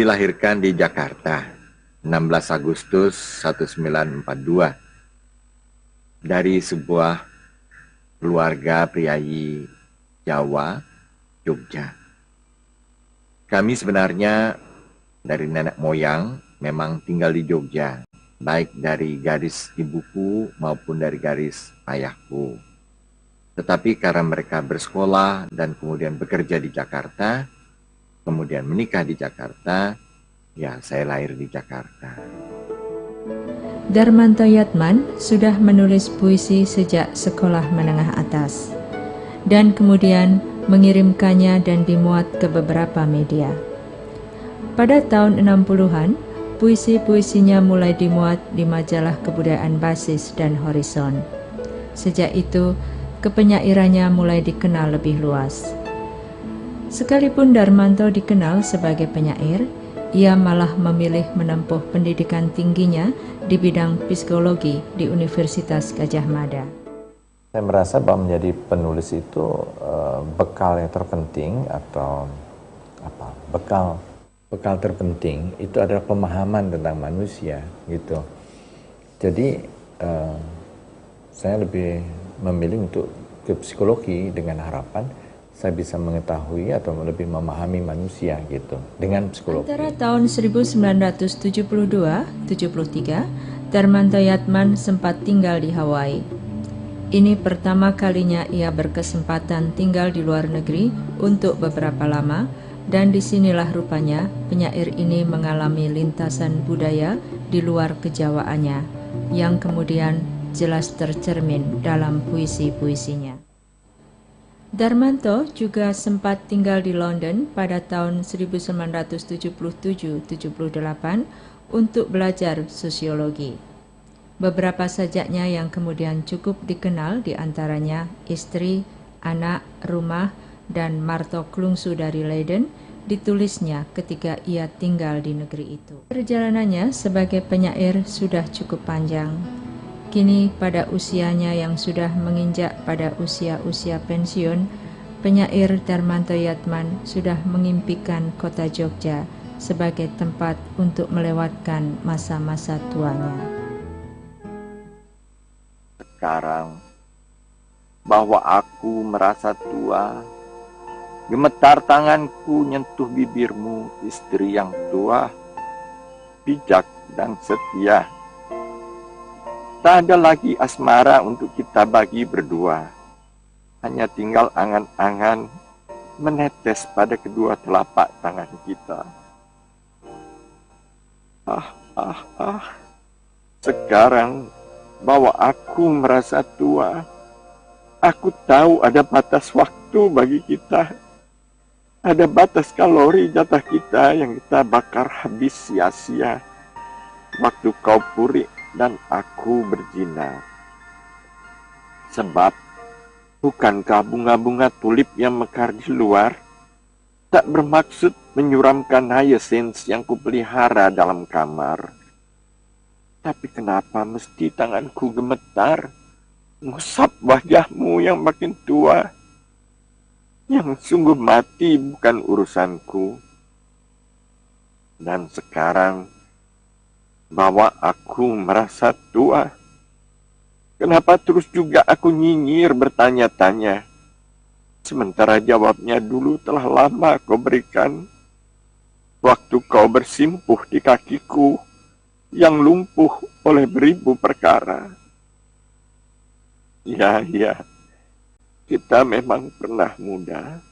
dilahirkan di Jakarta 16 Agustus 1942 dari sebuah keluarga priayi Jawa, Jogja. Kami sebenarnya dari nenek moyang memang tinggal di Jogja, baik dari garis ibuku maupun dari garis ayahku. Tetapi karena mereka bersekolah dan kemudian bekerja di Jakarta, kemudian menikah di Jakarta, ya saya lahir di Jakarta. Darmanto Yatman sudah menulis puisi sejak sekolah menengah atas dan kemudian mengirimkannya dan dimuat ke beberapa media. Pada tahun 60-an, puisi-puisinya mulai dimuat di majalah kebudayaan Basis dan Horizon. Sejak itu, kepenyairannya mulai dikenal lebih luas. Sekalipun Darmanto dikenal sebagai penyair, ia malah memilih menempuh pendidikan tingginya di bidang psikologi di Universitas Gadjah Mada. Saya merasa bahwa menjadi penulis itu bekal yang terpenting atau bekal terpenting itu adalah pemahaman tentang manusia gitu. Jadi saya lebih memilih untuk ke psikologi dengan harapan saya bisa mengetahui atau lebih memahami manusia gitu dengan psikologi. Antara tahun 1972-73, Darmanto Yatman sempat tinggal di Hawaii. Ini pertama kalinya ia berkesempatan tinggal di luar negeri untuk beberapa lama, dan disinilah rupanya penyair ini mengalami lintasan budaya di luar kejawaannya, yang kemudian jelas tercermin dalam puisi-puisinya. Darmanto juga sempat tinggal di London pada tahun 1977-78 untuk belajar sosiologi. Beberapa sajaknya yang kemudian cukup dikenal diantaranya Istri, Anak, Rumah, dan Marto Klungsu dari Leiden ditulisnya ketika ia tinggal di negeri itu. Perjalanannya sebagai penyair sudah cukup panjang. Kini pada usianya yang sudah menginjak pada usia-usia pensiun, penyair Darmanto Yatman sudah mengimpikan kota Jogja sebagai tempat untuk melewatkan masa-masa tuanya. Sekarang, bahwa aku merasa tua, gemetar tanganku nyentuh bibirmu, istri yang tua, bijak dan setia. Tak ada lagi asmara untuk kita bagi berdua. Hanya tinggal angan-angan menetes pada kedua telapak tangan kita. Sekarang bahwa aku merasa tua, aku tahu ada batas waktu bagi kita. Ada batas kalori jatah kita yang kita bakar habis sia-sia. Waktu kau puri dan aku berjinak. Sebab, bukankah bunga-bunga tulip yang mekar di luar tak bermaksud menyuramkan hyasinth yang kupelihara dalam kamar? Tapi kenapa mesti tanganku gemetar ngusap wajahmu yang makin tua? Yang sungguh mati bukan urusanku. Dan sekarang, bahwa aku merasa tua, kenapa terus juga aku nyinyir bertanya-tanya, sementara jawabnya dulu telah lama kau berikan, waktu kau bersimpuh di kakiku yang lumpuh oleh beribu perkara. Ya, kita memang pernah muda.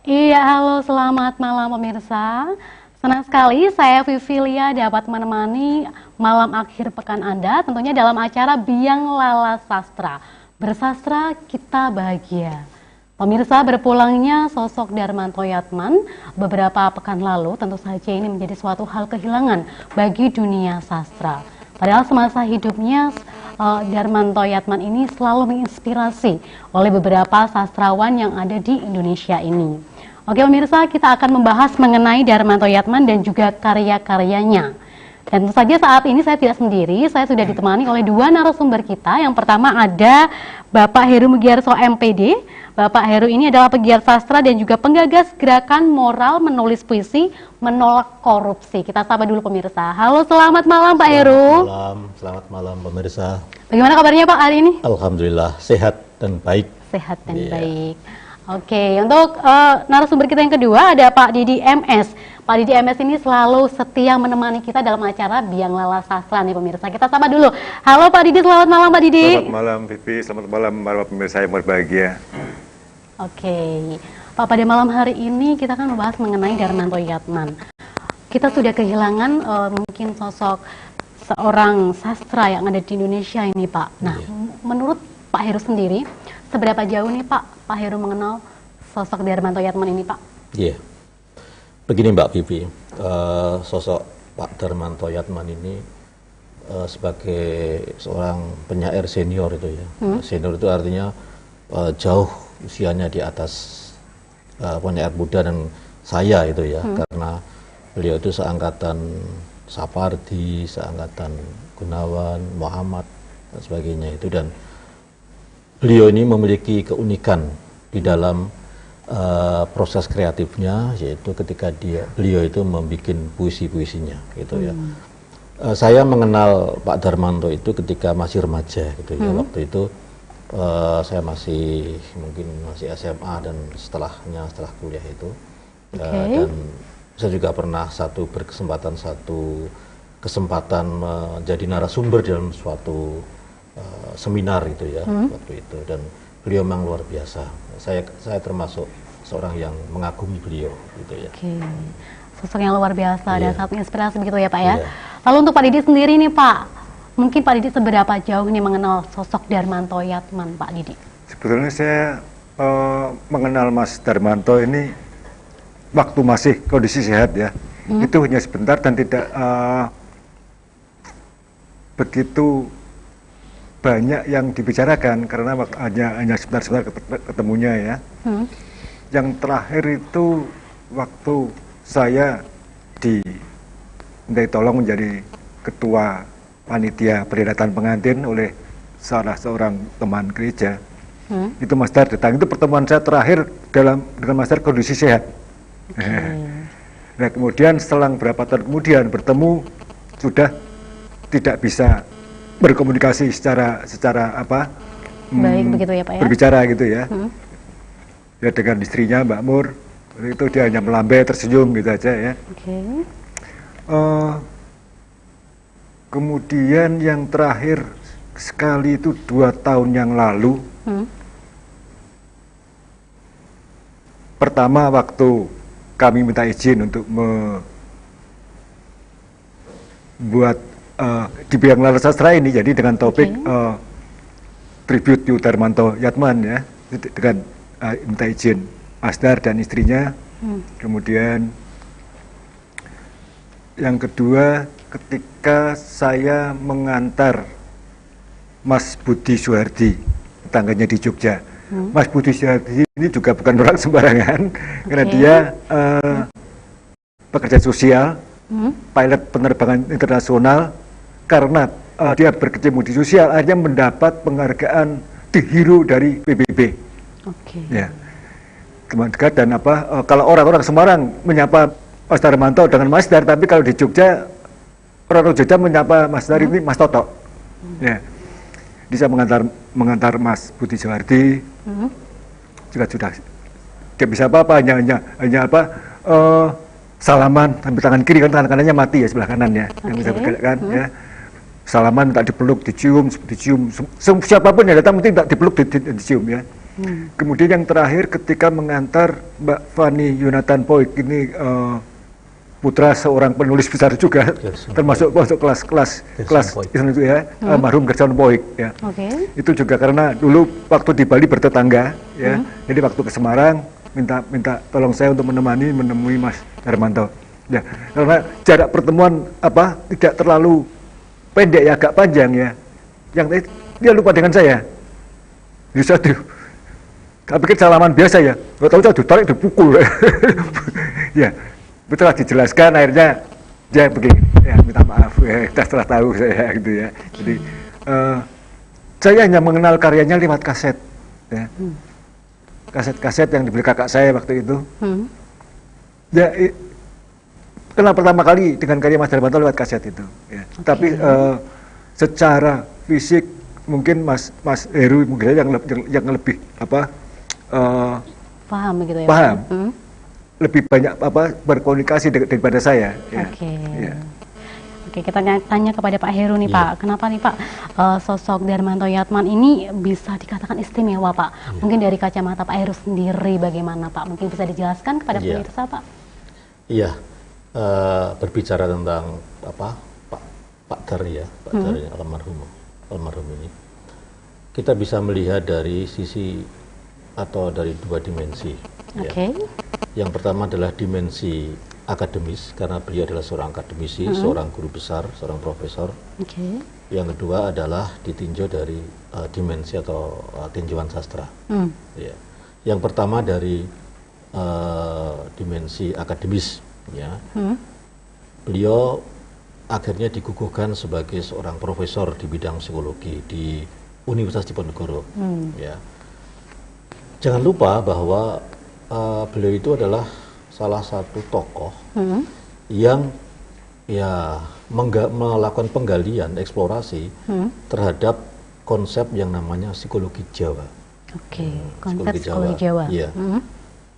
Iya, halo, selamat malam pemirsa. Senang sekali saya Vivilia dapat menemani malam akhir pekan Anda tentunya dalam acara Biang Lala Sastra. Bersastra kita bahagia. Pemirsa, berpulangnya sosok Darmanto Yatman beberapa pekan lalu tentu saja ini menjadi suatu hal kehilangan bagi dunia sastra. Padahal semasa hidupnya Darmanto Yatman ini selalu menginspirasi oleh beberapa sastrawan yang ada di Indonesia ini. Oke pemirsa, kita akan membahas mengenai Darmanto Yatman dan juga karya-karyanya. Dan tentu saja saat ini saya tidak sendiri, saya sudah ditemani oleh dua narasumber kita. Yang pertama ada Bapak Heru Mugiarso MPD. Bapak Heru ini adalah pegiat sastra dan juga penggagas gerakan moral menulis puisi menolak korupsi. Kita sapa dulu pemirsa. Halo, selamat malam Pak Heru. Selamat malam pemirsa. Bagaimana kabarnya Pak hari ini? Alhamdulillah sehat dan baik. Sehat dan baik. Oke, untuk narasumber kita yang kedua ada Pak Didi MS. Pak Didi MS ini selalu setia menemani kita dalam acara Biang Lala Sastra nih pemirsa. Kita sapa dulu. Halo Pak Didi, selamat malam Pak Didi. Selamat malam Vivi, selamat malam para pemirsa yang berbahagia. Oke, Pak, pada malam hari ini kita akan membahas mengenai Darmanto Yatman. Kita sudah kehilangan mungkin sosok seorang sastra yang ada di Indonesia ini Pak. Nah, menurut Pak Heru sendiri, seberapa jauh nih Pak Heru mengenal sosok Darmanto Yatman ini Pak? Iya, begini Mbak Vivi, sosok Pak Darmanto Yatman ini sebagai seorang penyair senior itu ya. Senior itu artinya jauh usianya di atas penyair muda dan saya itu ya, karena beliau itu seangkatan Sapardi, seangkatan Gunawan, Muhammad dan sebagainya itu, dan beliau ini memiliki keunikan di dalam proses kreatifnya, yaitu ketika beliau itu membuat puisi-puisinya gitu ya. Saya mengenal Pak Darmanto itu ketika masih remaja gitu ya. Waktu itu saya masih SMA dan setelah kuliah itu, dan saya juga pernah berkesempatan menjadi narasumber dalam suatu seminar itu ya waktu itu, dan beliau memang luar biasa. Saya termasuk seorang yang mengagumi beliau gitu ya. Oke. Sosok yang luar biasa dan sangat inspirasi begitu ya Pak ya. Iya. Lalu untuk Pak Didi sendiri nih Pak, mungkin Pak Didi seberapa jauh nih mengenal sosok Darmanto Yatman Pak Didi? Sebetulnya saya mengenal Mas Darmanto ini waktu masih kondisi sehat ya. Itu hanya sebentar dan tidak begitu banyak yang dibicarakan karena hanya sebentar ketemunya ya. Yang terakhir itu waktu saya dimintai tolong menjadi ketua panitia peridatan pengantin oleh salah seorang teman gereja. Itu Mas Dar datang. Itu pertemuan saya terakhir dengan Mas Dar kondisi sehat. Nah kemudian selang berapa tahun kemudian bertemu sudah tidak bisa berkomunikasi secara baik begitu ya Pak ya? Berbicara gitu ya. Ya dengan istrinya Mbak Mur itu dia hanya melambai tersenyum gitu aja ya. Kemudian yang terakhir sekali itu 2 tahun yang lalu. Pertama waktu kami minta izin untuk membuat di Biang Lala Sastra ini, jadi dengan topik tribute to Darmanto Yatman ya, dengan minta izin Mas Dar dan istrinya. Kemudian yang kedua ketika saya mengantar Mas Budi Suhardi, tetangganya di Jogja. Mas Budi Suhardi ini juga bukan orang sembarangan karena dia pekerja sosial, pilot penerbangan internasional. Karena dia berkecimpung di sosial, akhirnya mendapat penghargaan di Hero dari PBB. Ya, teman dekat. Dan kalau orang-orang Semarang menyapa Mas Darmanto dengan Mas Dar, tapi kalau di Jogja orang Jogja menyapa Mas Dar ini Mas Toto. Ya, bisa mengantar Mas Budi Suhardi juga sudah dia bisa apa-apa, hanya salaman sambil tangan kiri, kan tangan kanannya mati ya, sebelah kanan ya, yang bisa bergerak kan ya. Salaman minta dipeluk, dicium, siapapun yang datang mesti minta dipeluk, dicium ya. Kemudian yang terakhir ketika mengantar Mbak Fani Yonatan Poik, ini putra seorang penulis besar juga, termasuk kelas itu ya, almarhum Gerson Poik ya. Itu juga karena dulu waktu di Bali bertetangga ya, jadi waktu ke Semarang minta tolong saya untuk menemui Mas Darmanto ya, karena jarak pertemuan tidak terlalu pendek ya, agak panjang ya. Yang dia lupa dengan saya. Jadi saya pikir salaman biasa ya. Gak tahu saya ditarik, dipukul. Ya, setelah dijelaskan akhirnya dia begini. Ya, minta maaf ya, setelah tahu saya gitu ya. Jadi saya hanya mengenal karyanya lewat kaset. Ya. kaset-kaset yang dibeli kakak saya waktu itu. Ya, kenal pertama kali dengan karya Mas Darmanto lewat kaset itu. Ya. Tapi secara fisik mungkin Mas Heru mungkin yang lebih paham gitu ya. Paham. Lebih banyak berkomunikasi daripada saya. Ya. Oke. Ya. Oke, kita tanya kepada Pak Heru nih Pak, kenapa nih Pak sosok Darmanto Yatman ini bisa dikatakan istimewa Pak? Mungkin dari kacamata Pak Heru sendiri bagaimana Pak? Mungkin bisa dijelaskan kepada pemirsa Pak? Iya, berbicara tentang Pak Dar ya, Pak Dar almarhum ini, kita bisa melihat dari sisi atau dari dua dimensi. Oke. Yang pertama adalah dimensi akademis, karena beliau adalah seorang akademisi, seorang guru besar, seorang profesor. Yang kedua adalah ditinjau dari dimensi atau tinjauan sastra. Ya. Yang pertama dari dimensi akademis, ya. Beliau akhirnya dikukuhkan sebagai seorang profesor di bidang psikologi di Universitas Diponegoro. Ya. Jangan lupa bahwa beliau itu adalah salah satu tokoh yang ya melakukan penggalian, eksplorasi terhadap konsep yang namanya psikologi Jawa. Oke, konsep psikologi Jawa. Iya.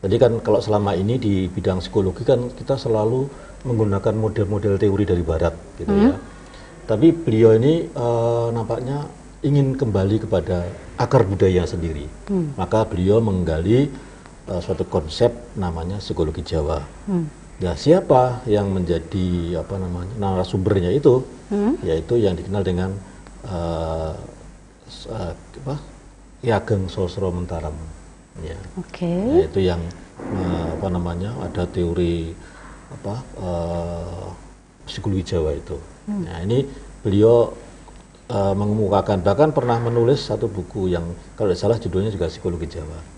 Jadi kan kalau selama ini di bidang psikologi kan kita selalu menggunakan model-model teori dari Barat, gitu ya. Tapi beliau ini nampaknya ingin kembali kepada akar budaya sendiri. Maka beliau menggali suatu konsep namanya psikologi Jawa. Nah, siapa yang menjadi narasumbernya itu? Yaitu yang dikenal dengan Ki Ageng Sosro Mentaram. Ya. Yaitu yang ada teori psikologi Jawa itu. Nah, ini beliau mengemukakan, bahkan pernah menulis satu buku yang kalau tidak salah judulnya juga Psikologi Jawa.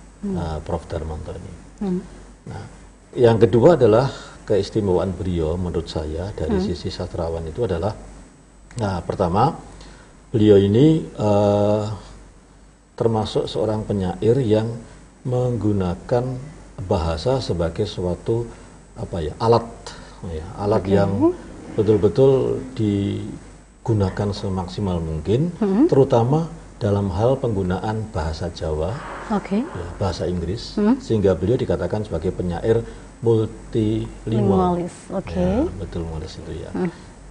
Prof. Darmanto ini. Nah, yang kedua adalah keistimewaan beliau menurut saya dari sisi sastrawan itu adalah, pertama beliau ini termasuk seorang penyair yang menggunakan bahasa sebagai suatu alat yang betul-betul digunakan semaksimal mungkin, terutama dalam hal penggunaan bahasa Jawa, bahasa Inggris, sehingga beliau dikatakan sebagai penyair multilingual. Multilingualis itu ya.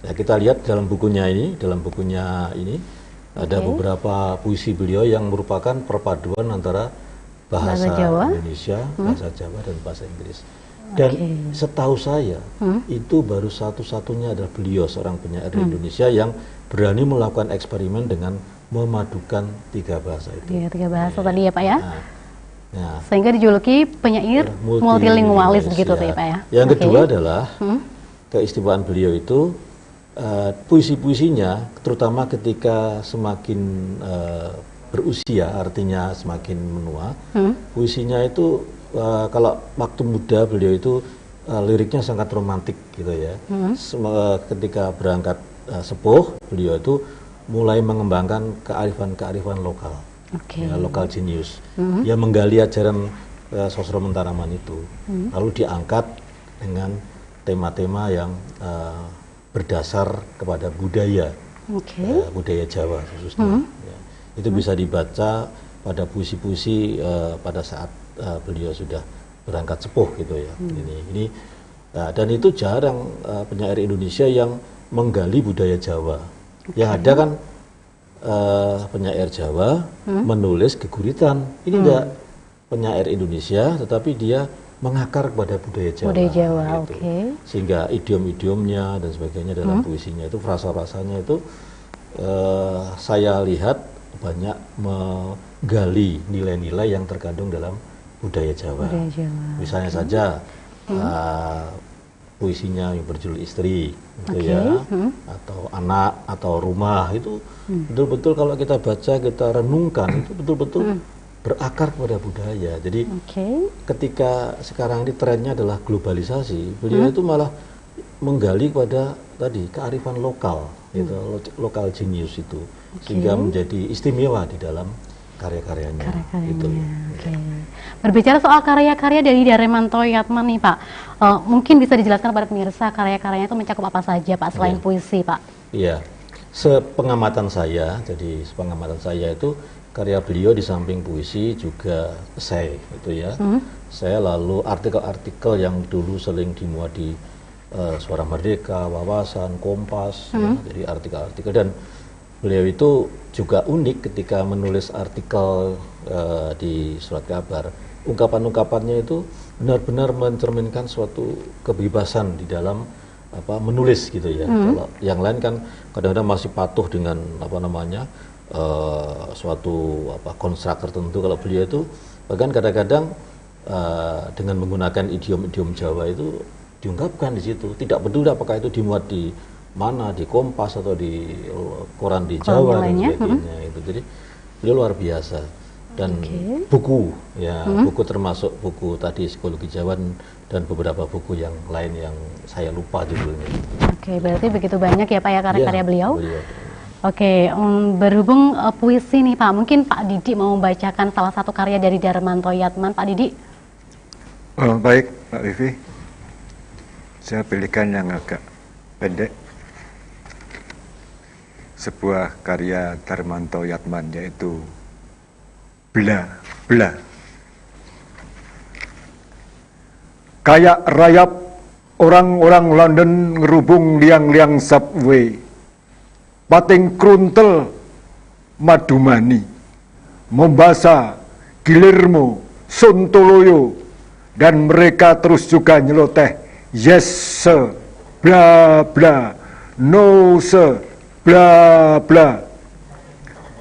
Ya, kita lihat dalam bukunya ini ada beberapa puisi beliau yang merupakan perpaduan antara bahasa Jawa, Indonesia, bahasa Jawa dan bahasa Inggris. Dan setahu saya itu baru satu-satunya adalah beliau seorang penyair di Indonesia yang berani melakukan eksperimen dengan memadukan tiga bahasa itu. Tiga bahasa tadi ya Pak ya. Sehingga dijuluki penyair multilingualis begitu ya Pak ya. Yang kedua adalah keistimewaan beliau itu puisi-puisinya, terutama ketika semakin berusia, artinya semakin menua, puisinya itu kalau waktu muda beliau itu liriknya sangat romantik gitu ya. Ketika berangkat sepuh, beliau itu mulai mengembangkan kearifan lokal, lokal genius, yang menggali ajaran Sosro Mentaraman itu, lalu diangkat dengan tema-tema yang berdasar kepada budaya, budaya Jawa khususnya. Itu bisa dibaca pada puisi-puisi pada saat beliau sudah berangkat sepuh gitu ya. Dan itu jarang penyair Indonesia yang menggali budaya Jawa. Yang ada kan penyair Jawa menulis geguritan. Ini enggak penyair Indonesia, tetapi dia mengakar kepada budaya Jawa. Gitu. Sehingga idiom-idiomnya dan sebagainya dalam puisinya itu, frasa-frasanya itu saya lihat banyak menggali nilai-nilai yang terkandung dalam budaya Jawa. Misalnya saja puisinya yang berjudul Istri, gitu ya, atau Anak, atau Rumah, itu betul-betul kalau kita baca, kita renungkan, itu betul-betul berakar kepada budaya. Jadi ketika sekarang ini trennya adalah globalisasi, beliau itu malah menggali pada tadi kearifan lokal, gitu, lokal genius itu, sehingga menjadi istimewa di dalam karya-karyanya. Karya-karyanya, Gitu. oke. Berbicara soal karya-karya dari Darmanto Yatman nih Pak, mungkin bisa dijelaskan pada pemirsa karya-karyanya itu mencakup apa saja Pak selain puisi Pak? Iya, sepengamatan saya, jadi sepengamatan saya itu karya beliau di samping puisi juga esai, gitu ya. Saya lalu artikel-artikel yang dulu sering dimuat di Suara Merdeka, Wawasan, Kompas, ya, jadi artikel-artikel, dan beliau itu juga unik ketika menulis artikel di surat kabar. Ungkapan-ungkapannya itu benar-benar mencerminkan suatu kebebasan di dalam menulis gitu ya. Kalau yang lain kan kadang-kadang masih patuh dengan suatu konstruk tertentu. Kalau beliau itu bahkan kadang-kadang dengan menggunakan idiom-idiom Jawa itu diungkapkan di situ. Tidak peduli apakah itu dimuat di mana, di Kompas atau di koran di Jawa dan sebagainya. Itu jadi beliau luar biasa. Dan buku ya, buku termasuk buku tadi Psikologi Jawa dan beberapa buku yang lain yang saya lupa judulnya. Oke, berarti begitu banyak ya Pak ya karya-karya beliau. Beliau. Oke, berhubung puisi nih Pak, mungkin Pak Didi mau membacakan salah satu karya dari Darmanto Yatman, Pak Didi. Oh, baik, Pak Vivi. Saya pilihkan yang agak pendek. Sebuah karya Darmanto Yatman, yaitu Bla Bla. Kayak rayap orang-orang London ngerubung liang-liang subway. Pating kruntel Madumani, Mombasa, Gilirmo, Sontoloyo, dan mereka terus juga nyeloteh yes sir, bla bla, no sir, bla bla.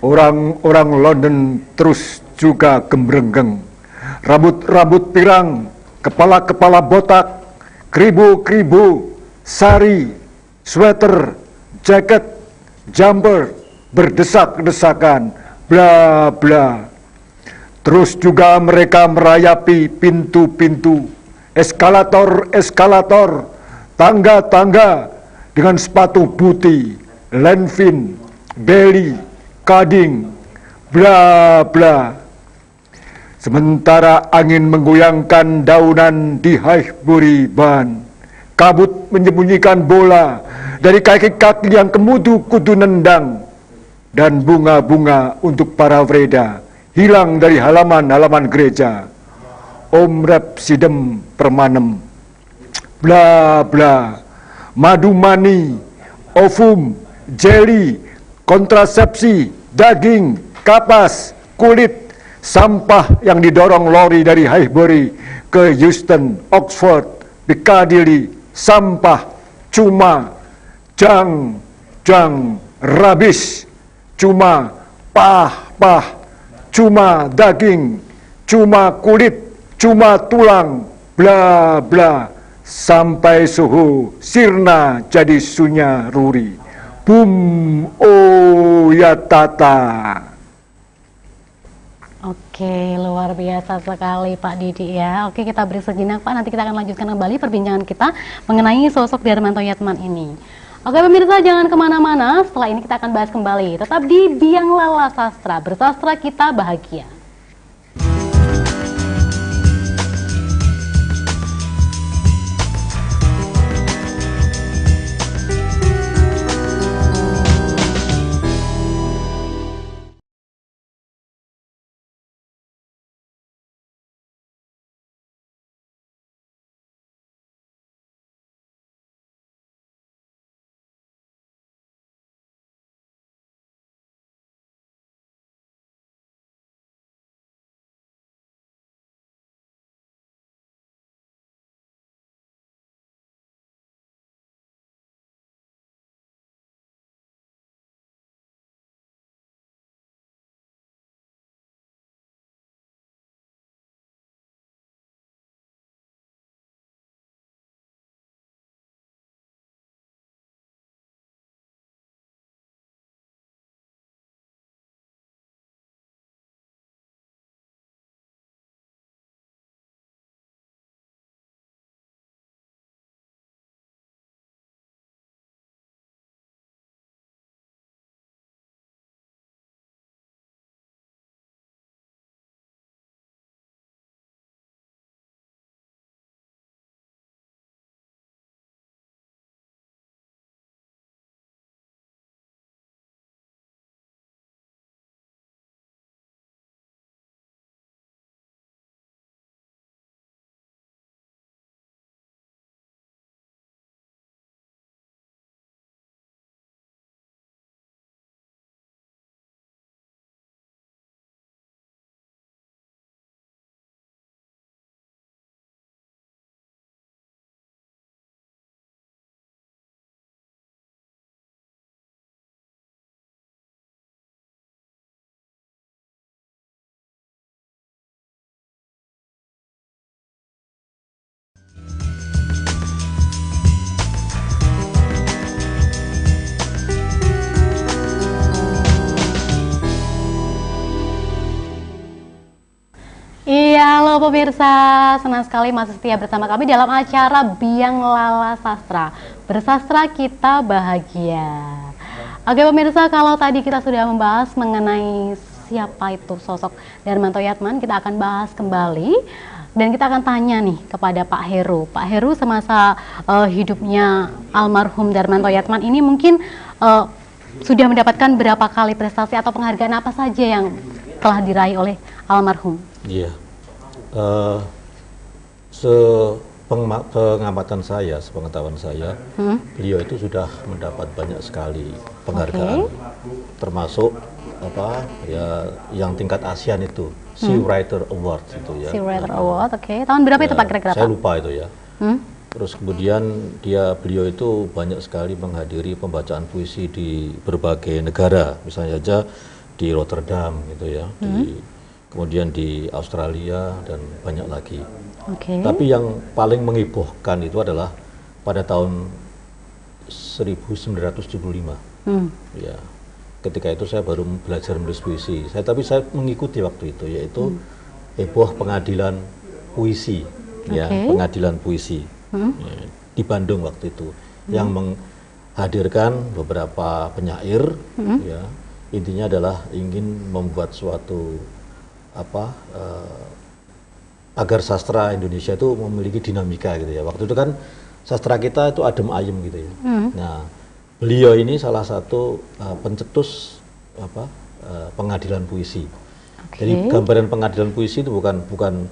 Orang-orang London terus juga gembrenggang, rambut-rambut pirang, kepala-kepala botak, kribo-kribo, sari, sweater, jaket, jumper, berdesak-desakan, bla bla. Terus juga mereka merayapi pintu-pintu, eskalator-eskalator, tangga-tangga dengan sepatu buti, Lenvin, Belly, Kading, bla bla. Sementara angin menggoyangkan daunan di Highbury Ban, kabut menyembunyikan bola dari kaki-kaki yang kemudu kudu nendang, dan bunga-bunga untuk para Vreda hilang dari halaman-halaman gereja. Om Rep Sidem Permanem, bla bla. Madu mani, ovum, jelly, kontrasepsi, daging, kapas, kulit, sampah yang didorong lori dari Highbury ke Euston, Oxford, Piccadilly, sampah, cuma, jang, rabis, cuma, pah, cuma daging, cuma kulit, cuma tulang, bla bla, sampai suhu sirna jadi sunya ruri. Bum, oh ya tata. Oke, luar biasa sekali Pak Didi ya. Oke, kita beri sejenak Pak, nanti kita akan lanjutkan kembali perbincangan kita mengenai sosok Darmanto Yatman ini. Oke pemirsa, jangan kemana-mana, setelah ini kita akan bahas kembali. Tetap di Biang Lala Sastra, bersastra kita bahagia. halo pemirsa, senang sekali masih setia bersama kami dalam acara Biang Lala Sastra. Bersastra kita bahagia. Oke pemirsa, kalau tadi kita sudah membahas mengenai siapa itu sosok Darmanto Yatman, kita akan bahas kembali dan kita akan tanya nih kepada Pak Heru. Pak Heru semasa hidupnya almarhum Darmanto Yatman ini mungkin sudah mendapatkan berapa kali prestasi atau penghargaan apa saja yang telah diraih oleh almarhum? Iya, pengamatan saya, sepengetahuan saya, beliau itu sudah mendapat banyak sekali penghargaan, termasuk apa ya yang tingkat ASEAN itu, Sea Writer Award itu ya. Sea Writer Award, oke. Tahun berapa itu Pak kira-kira? Saya lupa itu ya. Terus kemudian beliau itu banyak sekali menghadiri pembacaan puisi di berbagai negara, misalnya saja di Rotterdam gitu ya, kemudian di Australia dan banyak lagi. Tapi yang paling menghebohkan itu adalah pada tahun 1975. Ya, ketika itu saya baru belajar menulis puisi. Tapi saya mengikuti waktu itu, yaitu heboh pengadilan puisi, ya, pengadilan puisi ya, di Bandung waktu itu, yang menghadirkan beberapa penyair, ya. Intinya adalah ingin membuat suatu agar sastra Indonesia itu memiliki dinamika gitu ya. Waktu itu kan sastra kita itu adem ayem gitu ya. Nah, beliau ini salah satu pencetus pengadilan puisi. Jadi gambaran pengadilan puisi itu bukan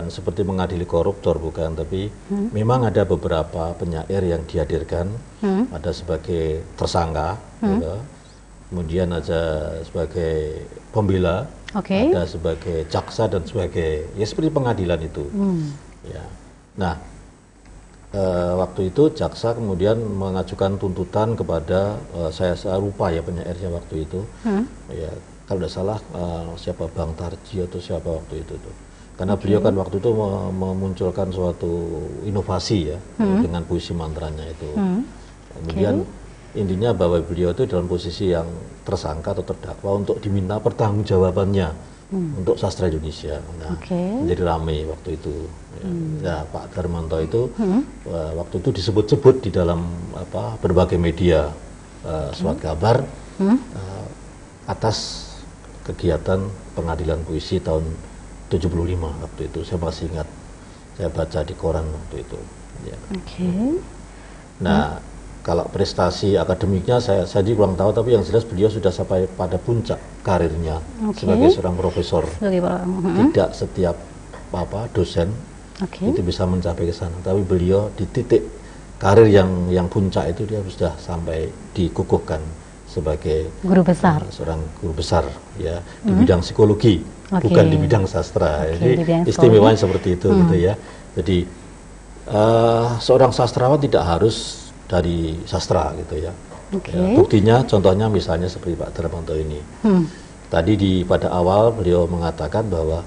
seperti mengadili koruptor, bukan, tapi memang ada beberapa penyair yang dihadirkan, ada sebagai tersangka, gitu. Kemudian ada sebagai pembela, ada sebagai jaksa dan sebagai ya seperti pengadilan itu. Ya. Nah, waktu itu jaksa kemudian mengajukan tuntutan kepada saya lupa ya penyairnya waktu itu. Ya, kalau tidak salah siapa Bang Tarji atau siapa waktu itu tuh. Karena beliau kan waktu itu memunculkan suatu inovasi ya dengan puisi mantranya itu. Kemudian intinya bahwa beliau itu dalam posisi yang tersangka atau terdakwa untuk diminta pertanggungjawabannya untuk sastra Indonesia. Nah, menjadi ramai waktu itu. Ya, Pak Darmanto itu waktu itu disebut-sebut di dalam berbagai media surat kabar atas kegiatan pengadilan puisi tahun 75 waktu itu. Saya masih ingat, saya baca di koran waktu itu. Ya. Nah, kalau prestasi akademiknya saya kurang tahu, tapi yang jelas beliau sudah sampai pada puncak karirnya sebagai seorang profesor. Tidak setiap dosen itu bisa mencapai ke sana, tapi beliau di titik karir yang puncak itu dia sudah sampai dikukuhkan sebagai guru besar, seorang guru besar ya di bidang psikologi, bukan di bidang sastra. Jadi istimewanya seperti itu gitu ya. Jadi seorang sastrawan tidak harus dari sastra gitu ya. Ya, buktinya contohnya misalnya seperti Pak Darmanto ini. Tadi pada awal beliau mengatakan bahwa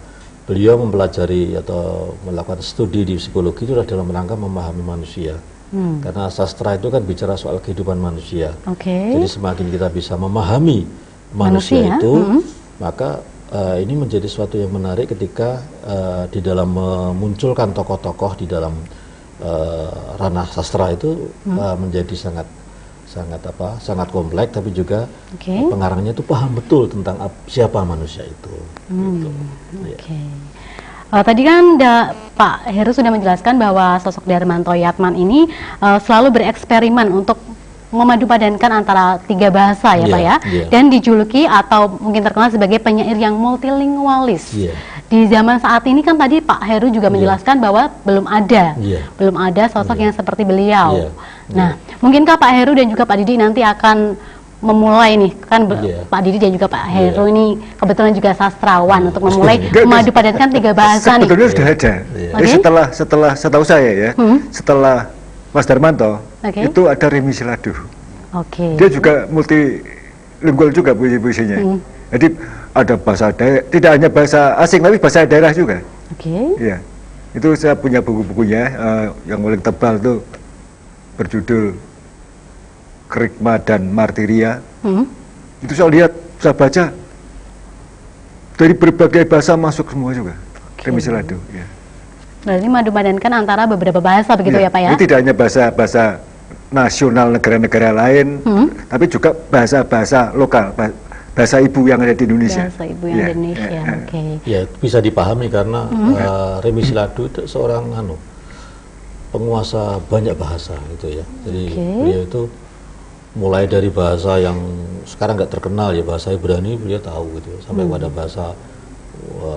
beliau mempelajari atau melakukan studi di psikologi itu adalah dalam rangka memahami manusia. Karena sastra itu kan bicara soal kehidupan manusia. Jadi semakin kita bisa memahami manusia itu, maka ini menjadi sesuatu yang menarik ketika di dalam memunculkan tokoh-tokoh di dalam ranah sastra itu menjadi sangat kompleks, tapi juga pengarangnya itu paham betul tentang siapa manusia itu. Gitu. Tadi kan Pak Heru sudah menjelaskan bahwa sosok Darmanto Yatman ini selalu bereksperimen untuk memadupadankan antara 3 bahasa ya Pak ya, dan dijuluki atau mungkin terkenal sebagai penyair yang multilingualis. Di zaman saat ini kan tadi Pak Heru juga menjelaskan bahwa belum ada sosok yang seperti beliau. Nah, mungkinkah Pak Heru dan juga Pak Didi nanti akan memulai nih, kan Pak Didi dan juga Pak Heru ini kebetulan juga sastrawan, untuk memulai memadupadankan 3 bahasa nih. Sebetulnya sudah ada. Jadi setelah setahu saya ya, setelah Mas Darmanto itu ada Remi Siladuh. Dia juga multilingual juga puisi-puisinya. Jadi ada bahasa daerah, tidak hanya bahasa asing tapi bahasa daerah juga. Iya. Itu saya punya buku-bukunya yang paling tebal tuh berjudul Kerikma dan Martiria. Itu saya lihat, saya baca dari berbagai bahasa masuk semua juga. Remisi Lado. Ya. Berarti memadupadankan antara beberapa bahasa begitu ya Pak ya? Ini tidak hanya bahasa nasional negara-negara lain, tapi juga bahasa-bahasa lokal, bahasa ibu yang ada di Indonesia. Bahasa ibu yang ada di Indonesia, oke. Ya bisa dipahami karena Remisi Lado itu seorang penguasa banyak bahasa gitu ya. Jadi beliau itu mulai dari bahasa yang sekarang nggak terkenal ya, bahasa Ibrani beliau tahu gitu ya, sampai pada bahasa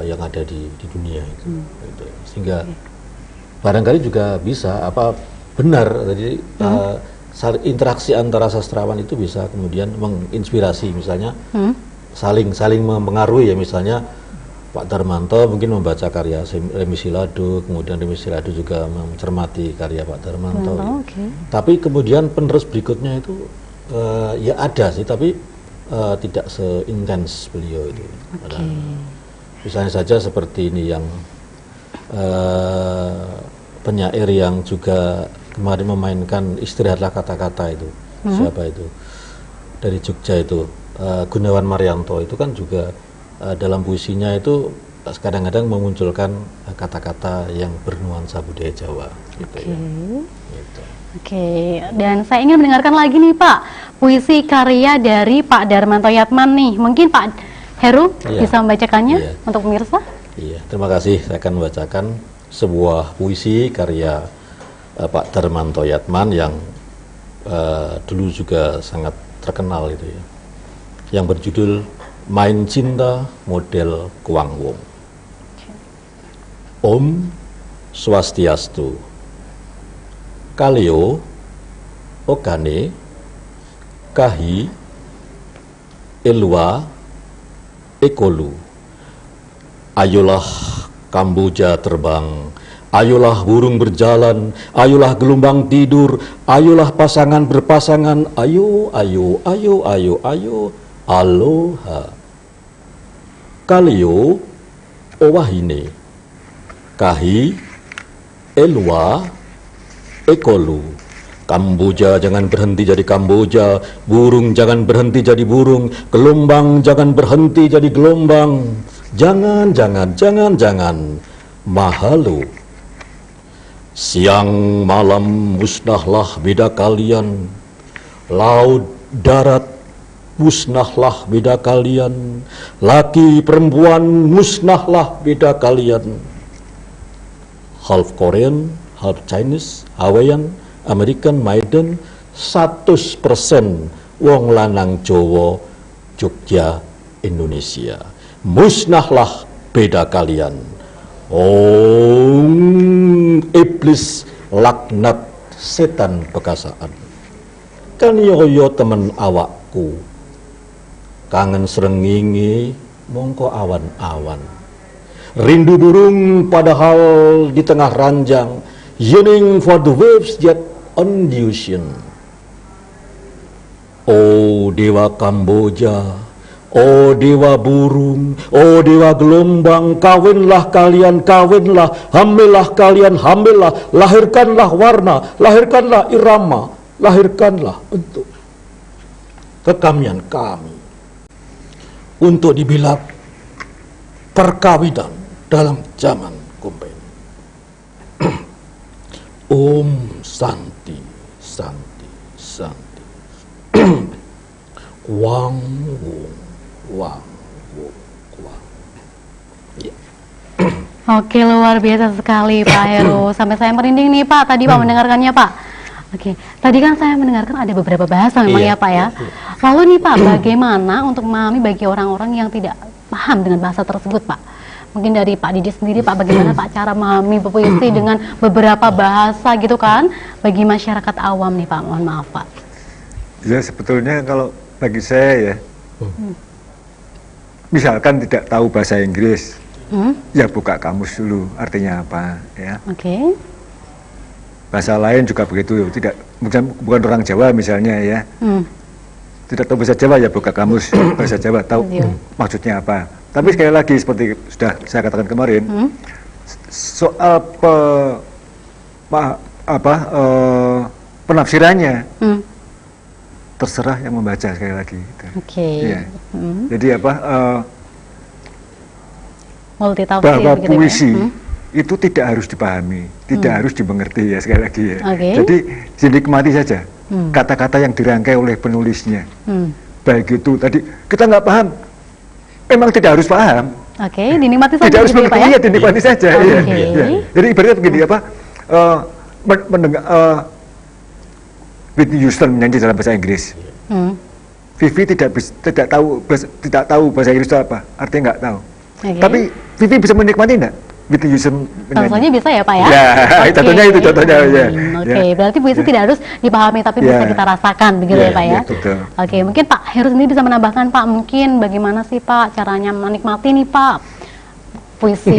yang ada di dunia itu. Gitu. Sehingga barangkali juga bisa benar jadi interaksi antara sastrawan itu bisa kemudian menginspirasi, misalnya saling mempengaruhi ya, misalnya Pak Darmanto mungkin membaca karya Remisi Lado, kemudian Remisi Lado juga mencermati karya Pak Darmanto. Tapi kemudian penerus berikutnya itu ya ada sih, tapi tidak seintens beliau itu. Misalnya saja seperti ini yang penyair yang juga kemarin memainkan Istirahatlah Kata-Kata itu, siapa itu, dari Jogja itu, Gunawan Maryanto itu kan juga dalam puisinya itu kadang-kadang memunculkan kata-kata yang bernuansa budaya Jawa gitu ya. Gitu. Dan saya ingin mendengarkan lagi nih Pak, puisi karya dari Pak Darmanto Yatman nih, mungkin Pak Heru bisa membacakannya untuk pemirsa? Iya, terima kasih. Saya akan membacakan sebuah puisi karya Pak Darmanto Yatman yang dulu juga sangat terkenal itu ya, yang berjudul Main Cinta Model Kuang Wong. Om Swastiastu. Kaleo Okane Kahi Elwa Ekolu. Ayolah Kamboja terbang, ayolah burung berjalan, ayolah gelombang tidur, ayolah pasangan berpasangan, ayo, ayo, ayo, ayo, ayo, aloha. Kaleo Owahine Kahi Elwa Ekolu. Kamboja jangan berhenti jadi Kamboja, burung jangan berhenti jadi burung, gelombang jangan berhenti jadi gelombang. Jangan, jangan, jangan, jangan. Mahalo. Siang malam musnahlah beda kalian, laut darat musnahlah beda kalian, laki perempuan musnahlah beda kalian. Half Korean, half Chinese, Hawaiian, American, Maiden, 100% wong lanang Jawa, Jogja, Indonesia. Musnahlah beda kalian. Om iblis laknat setan bekasaan. Kan yoyo temen awakku, kangen srengenge mongko awan-awan. Rindu burung padahal di tengah ranjang, yearning for the waves yet on the ocean. Oh dewa Kamboja, oh dewa burung, oh dewa gelombang, kawinlah kalian, kawinlah, hamillah kalian, hamillah, lahirkanlah warna, lahirkanlah irama, lahirkanlah bentuk kekamian kami untuk dibilang perkawinan dalam zaman kumpen. Om Santi, Santi, Santi. Wang Wong, Wang Wong, Wang. Ya. Oke, luar biasa sekali Pak Heru. Sampai saya merinding nih Pak, tadi Pak mendengarkannya Pak. Oke, tadi kan saya mendengarkan ada beberapa bahasa memang ya Pak ya. Lalu nih Pak, bagaimana untuk memahami bagi orang-orang yang tidak paham dengan bahasa tersebut Pak? Mungkin dari Pak Didi sendiri Pak, bagaimana Pak cara memahami puisi dengan beberapa bahasa gitu kan bagi masyarakat awam nih Pak, mohon maaf Pak. Ya sebetulnya kalau bagi saya ya, misalkan tidak tahu bahasa Inggris, ya buka kamus dulu artinya apa ya. Bahasa lain juga begitu, tidak bukan orang Jawa misalnya ya, tidak tahu bahasa Jawa ya buka kamus bahasa Jawa, tahu maksudnya apa. Tapi sekali lagi seperti sudah saya katakan kemarin, soal penafsirannya terserah yang membaca sekali lagi. Ya. Jadi Multitafsir bahwa begitu ya, Pak, ya? puisi itu tidak harus dipahami, tidak harus dimengerti ya sekali lagi ya. Oke. Jadi dinikmati saja kata-kata yang dirangkai oleh penulisnya. Baik itu tadi kita nggak paham, memang tidak harus paham. Oke, dinikmati saja Tidak harus gitu ya, Pak, mengerti, ya? ya dinikmati saja. Oke. Iya. Iya. Jadi ibaratnya begini apa? Mendengar Whitney Houston menyanyi dalam bahasa Inggris. Vivi tidak tahu bahasa Inggris itu apa, artinya nggak tahu. Oke. Tapi Vivi bisa menikmati enggak? Whitney Houston Contohnya bisa ya Pak ya? Ya, Oke. contohnya itu contohnya ya. Oke, berarti puisi tidak harus dipahami tapi Ya. bisa kita rasakan begitu ya Pak ya? Ya, betul. Oke, mungkin Pak Heru sendiri bisa menambahkan Pak, mungkin bagaimana sih Pak caranya menikmati nih Pak puisi?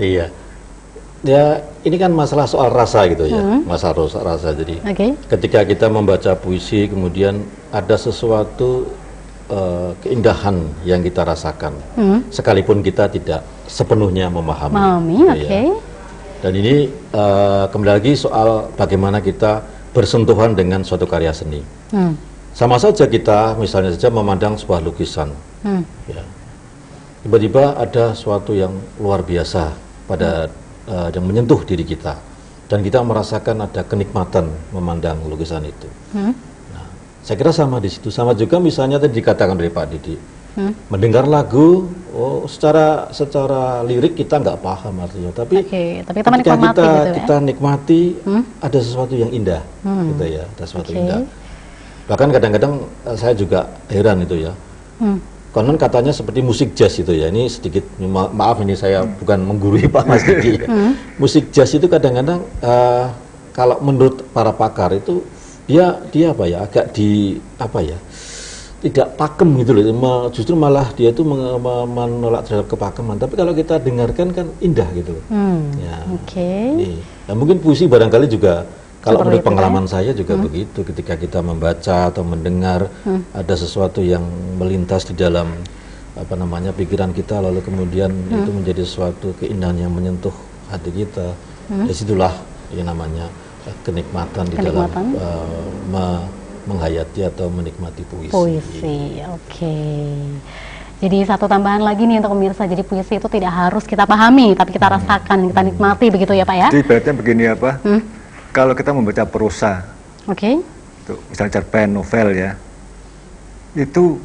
Iya. Ya, ini kan masalah soal rasa gitu ya, masalah rasa. Jadi, Oke. ketika kita membaca puisi, kemudian ada sesuatu keindahan yang kita rasakan, sekalipun kita tidak sepenuhnya memahami. Oke. Ya. Dan ini kembali lagi soal bagaimana kita bersentuhan dengan suatu karya seni. Sama saja kita, misalnya saja memandang sebuah lukisan, ya. Tiba-tiba ada suatu yang luar biasa pada yang menyentuh diri kita, dan kita merasakan ada kenikmatan memandang lukisan itu. Nah, saya kira sama di situ. Sama juga misalnya tadi dikatakan oleh Pak Didi, mendengar lagu, secara lirik kita nggak paham artinya, tapi Oke, tapi kita ketika menikmati gitu ya? kita nikmati, ada sesuatu yang indah, gitu ya, ada sesuatu Oke. indah. Bahkan kadang-kadang saya juga heran itu ya. Konon katanya seperti musik jazz itu ya. Ini sedikit maaf, ini saya bukan menggurui Pak Mas Didi. Musik jazz itu kadang-kadang kalau menurut para pakar itu dia apa ya, agak tidak pakem gitu loh. Justru malah dia itu menolak terhadap kepakeman. Tapi kalau kita dengarkan kan indah gitu loh. Ya. Oke. Nah, mungkin puisi barangkali juga kalau Seperti menurut itu, pengalaman saya juga begitu, ketika kita membaca atau mendengar ada sesuatu yang melintas di dalam pikiran kita, lalu kemudian itu menjadi sesuatu keindahan yang menyentuh hati kita. Disitulah yang namanya kenikmatan di dalam menghayati atau menikmati puisi. Puisi, oke. Jadi satu tambahan lagi nih untuk pemirsa, jadi puisi itu tidak harus kita pahami, tapi kita rasakan, kita nikmati begitu ya Pak ya? Jadi ibaratnya begini apa? Kalau kita membaca prosa, Oke. misalnya cerpen, novel ya, itu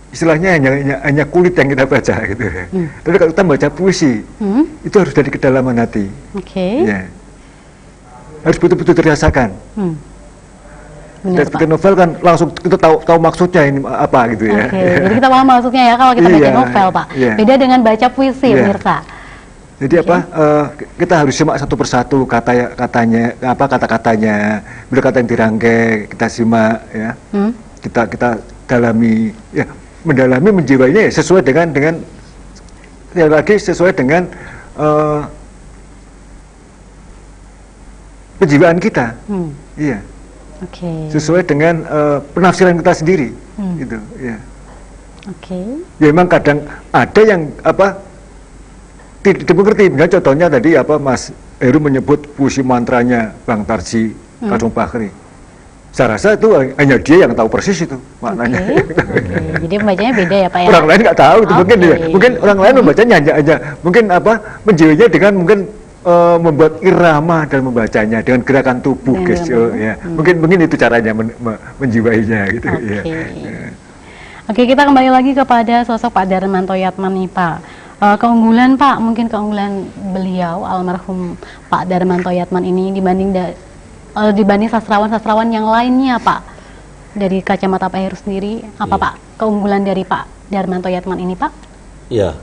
istilahnya hanya kulit yang kita baca gitu ya. Tapi kalau kita membaca puisi, itu harus dari kedalaman hati. Oke. Ya. Harus betul-betul dirasakan. Benar, Ketika novel kan langsung kita tahu maksudnya ini apa gitu ya. Oke, jadi kita paham maksudnya ya kalau kita baca Iya, novel Pak. iya. Beda dengan baca puisi Iya. pemirsa. Jadi kita harus simak satu persatu kata-katanya, bila kata yang dirangkai kita simak ya, kita dalami ya, mendalami menjiwainya ya, sesuai dengan sekali lagi sesuai dengan penjiwaan kita, iya, Oke. sesuai dengan penafsiran kita sendiri, gitu, ya. Oke. Ya memang kadang ada yang tidak dimengerti. Misalnya contohnya tadi Mas Heru menyebut puisi mantranya Bang Tarji Kadung Bakri. Saya rasa itu hanya dia yang tahu persis itu maknanya. Oke. Jadi membacanya beda ya Pak ya? Orang lain nggak tahu itu mungkin Oke. ya. Mungkin orang lain membacanya hanya mungkin menjiwainya dengan mungkin membuat irama dan membacanya dengan gerakan tubuh, Dengan gestur ya. Mungkin itu caranya menjiwainya gitu ya. Oke, kita kembali lagi kepada sosok Pak Darmanto Yatman nih Pak. Keunggulan Pak, mungkin keunggulan beliau almarhum Pak Darmanto Yatman ini dibanding sastrawan-sastrawan yang lainnya Pak, dari kacamata Pak Heru sendiri, apa Pak keunggulan dari Pak Darmanto Yatman ini Pak? Ya,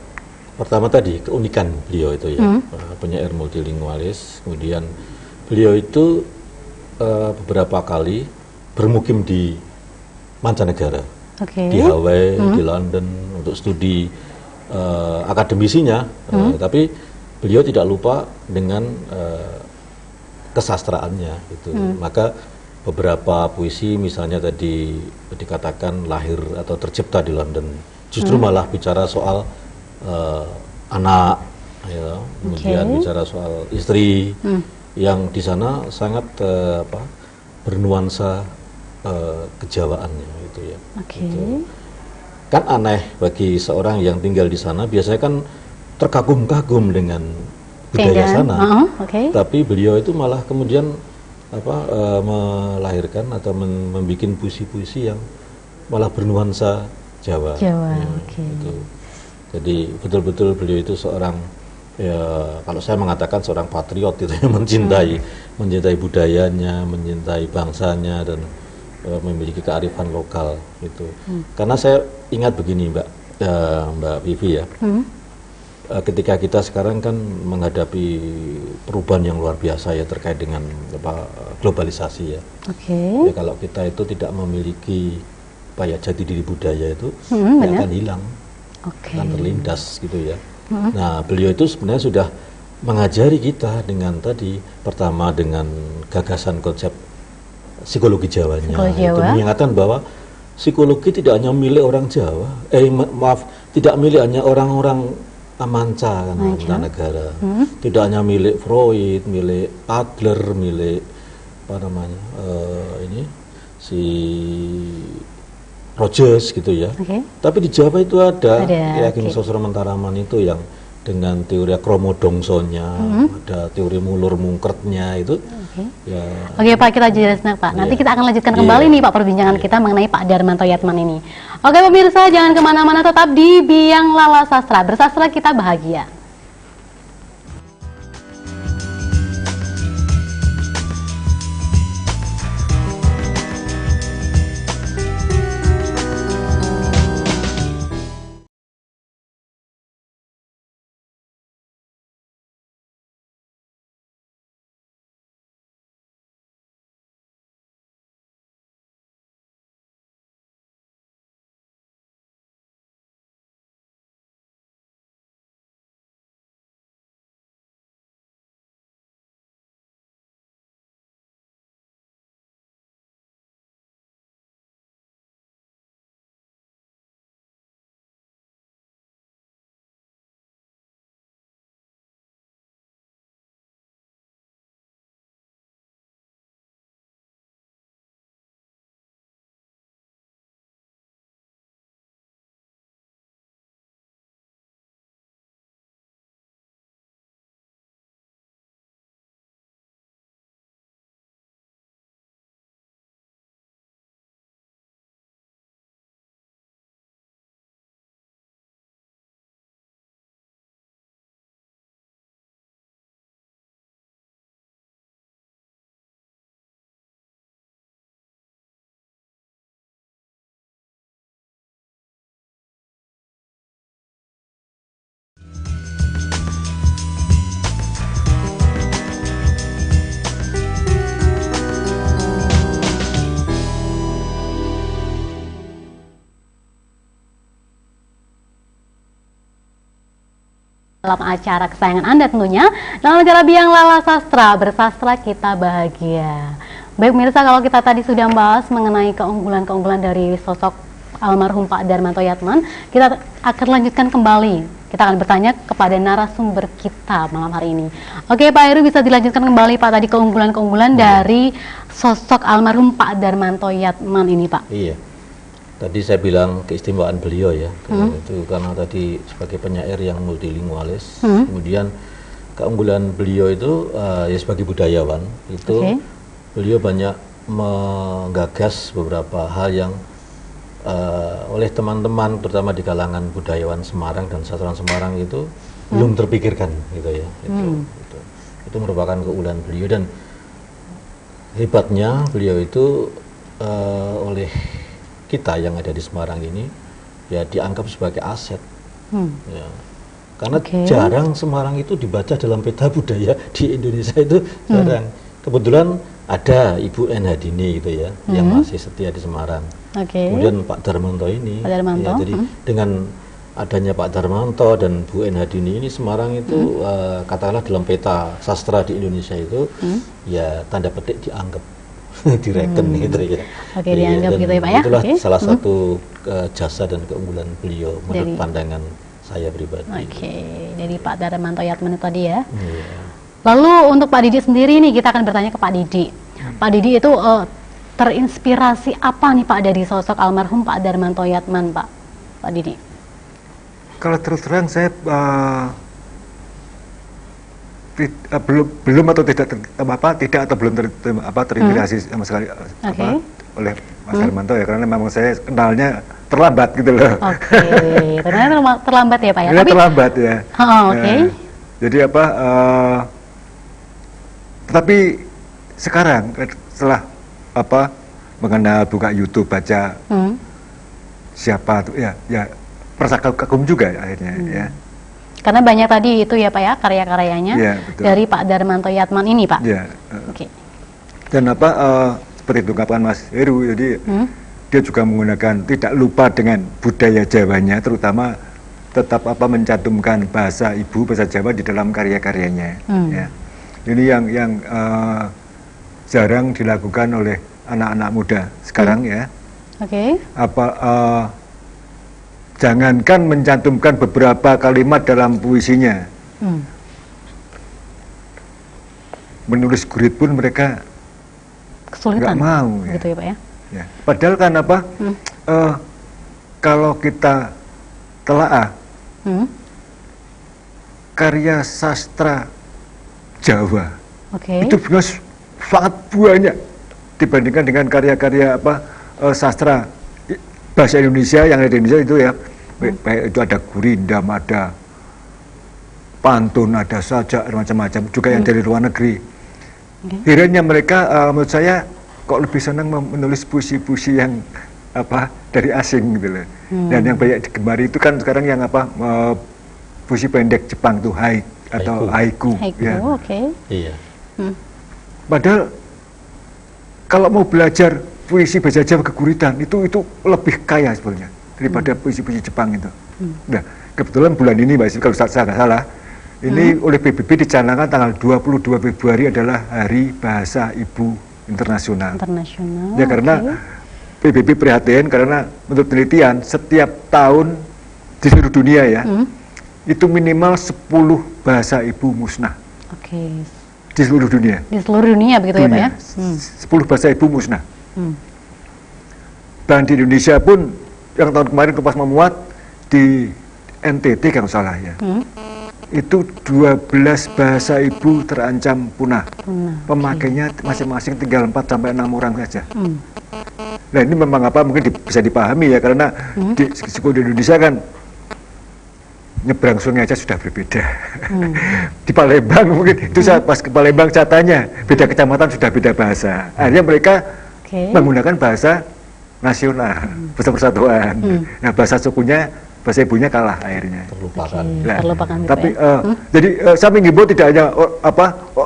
pertama tadi keunikan beliau itu ya, penyair multilingualis. Kemudian beliau itu beberapa kali bermukim di mancanegara, di Hawaii, di London untuk studi akademisinya, tapi beliau tidak lupa dengan kesastraannya gitu. Maka beberapa puisi misalnya tadi dikatakan lahir atau tercipta di London, justru malah bicara soal anak, ya, kemudian bicara soal istri yang di sana sangat bernuansa kejawaannya gitu ya. Oke. Gitu. kan aneh bagi seorang yang tinggal di sana, biasanya kan terkagum-kagum dengan budaya sana. Tapi beliau itu malah kemudian melahirkan atau membuat puisi-puisi yang malah bernuansa Jawa. Gitu. Jadi betul-betul beliau itu seorang, ya kalau saya mengatakan seorang patriot itu, yang mencintai budayanya, mencintai bangsanya, dan memiliki kearifan lokal gitu. Karena saya ingat begini Mbak Vivi ya, ketika kita sekarang kan menghadapi perubahan yang luar biasa ya terkait dengan globalisasi ya. Ya kalau kita itu tidak memiliki jati diri budaya itu ya akan hilang, akan terlindas gitu ya. Nah beliau itu sebenarnya sudah mengajari kita dengan tadi, pertama dengan gagasan konsep psikologi Jawanya, itu mengingatkan bahwa psikologi tidak hanya milik orang Jawa, tidak milik hanya orang-orang Amanca kan, negara, tidak hanya milik Freud, milik Adler, milik si Rogers gitu ya. Tapi di Jawa itu ada Ki Sosro Mentaraman itu yang dengan teori kromodongsonya, ada teori mulur mungkertnya itu. Ya. Oke Pak, kita jelaskan Pak. Nanti kita akan lanjutkan kembali nih Pak perbincangan kita mengenai Pak Darmanto Yatman ini. Oke pemirsa, jangan kemana-mana, tetap di Biang Lala Sastra. Bersastra kita bahagia. Dalam acara kesayangan Anda tentunya, dalam acara Biang Lala Sastra, bersastra kita bahagia. Baik pemirsa, kalau kita tadi sudah membahas mengenai keunggulan-keunggulan dari sosok almarhum Pak Darmanto Yatman, kita akan lanjutkan kembali. Kita akan bertanya kepada narasumber kita malam hari ini. Oke Pak Heru, bisa dilanjutkan kembali Pak tadi keunggulan-keunggulan dari sosok almarhum Pak Darmanto Yatman ini Pak. Iya. Tadi saya bilang keistimewaan beliau ya, itu karena tadi sebagai penyair yang multilingualis, kemudian keunggulan beliau itu ya sebagai budayawan itu beliau banyak menggagas beberapa hal yang oleh teman-teman terutama di kalangan budayawan Semarang dan sastrawan Semarang itu belum terpikirkan gitu ya. Itu merupakan keunggulan beliau, dan hebatnya beliau itu oleh kita yang ada di Semarang ini ya dianggap sebagai aset ya. Karena jarang Semarang itu dibaca dalam peta budaya di Indonesia, itu jarang. Kebetulan ada Ibu N. Hadini gitu ya, yang masih setia di Semarang. Kemudian Pak Darmanto ini ya, jadi dengan adanya Pak Darmanto dan Bu N. Hadini ini, Semarang itu katakanlah dalam peta sastra di Indonesia itu ya tanda petik dianggap direken gitu ya. Dianggap gitu ya Pak ya. Itulah salah satu jasa dan keunggulan beliau menurut pandangan saya pribadi. Dari Pak Darmanto Yatman tadi ya. Lalu untuk Pak Didi sendiri nih, kita akan bertanya ke Pak Didi. Pak Didi itu terinspirasi apa nih Pak dari sosok almarhum Pak Darmanto Yatman Pak? Pak Didi? Kalau terus terang saya belum atau tidak atau belum terinspirasi sama sekali oleh Mas Darmanto ya, karena memang saya kenalnya terlambat gitu loh. Oke, ternyata terlambat ya Pak ya. Tapi terlambat ya. Oke. Jadi tetapi sekarang setelah mengenal, buka YouTube, baca siapa tuh ya merasa kagum juga akhirnya ya. Karena banyak tadi itu ya Pak ya karya-karyanya dari Pak Darmanto Yatman ini Pak. Ya. Oke. Dan seperti diungkapkan Mas Heru, jadi dia juga menggunakan, tidak lupa dengan budaya Jawanya, terutama tetap mencantumkan bahasa ibu, bahasa Jawa di dalam karya-karyanya. Ya. Ini yang jarang dilakukan oleh anak-anak muda sekarang ya. Oke. Jangankan mencantumkan beberapa kalimat dalam puisinya, menulis gurit pun mereka kesulitan. nggak mau ya. Gitu ya Pak ya. Ya. Padahal kan kalau kita telaah karya sastra Jawa itu sangat banyak dibandingkan dengan karya-karya sastra bahasa Indonesia yang ada di Indonesia itu ya. Baik itu ada gurindam, ada pantun, ada sajak, macam-macam, juga yang dari luar negeri. Akhirnya mereka menurut saya kok lebih senang menulis puisi-puisi yang dari asing gitu loh. Dan yang banyak digemari itu kan sekarang yang puisi pendek Jepang tuh haiku ya. Iya. Padahal kalau mau belajar puisi bahasa Jawa keguritan itu lebih kaya sebenarnya daripada puisi-puisi Jepang itu. Nah, kebetulan bulan ini Mbak, kalau saya nggak salah, ini oleh PBB dicanangkan tanggal 22 Februari adalah Hari Bahasa Ibu Internasional. Ya karena PBB prihatin karena menurut penelitian setiap tahun di seluruh dunia ya, itu minimal 10 bahasa ibu musnah. Di seluruh dunia. Di seluruh dunia begitu ya Pak ya? 10 bahasa ibu musnah. Dan di Indonesia pun yang tahun kemarin Kompas memuat di NTT kalau salah ya, itu 12 bahasa ibu terancam punah. Pemakainya masing-masing tinggal 4 sampai 6 orang saja. Nah ini memang mungkin bisa dipahami ya, karena di Indonesia kan nyebrang sungai aja sudah berbeda. Di Palembang mungkin itu pas ke Palembang catanya beda kecamatan sudah beda bahasa. Akhirnya mereka menggunakan bahasa nasional, bahasa persatuan. Nah bahasa sukunya, bahasa ibunya kalah akhirnya. Terlupakan. Terlupakan. Tapi jadi saya menghimbau tidak hanya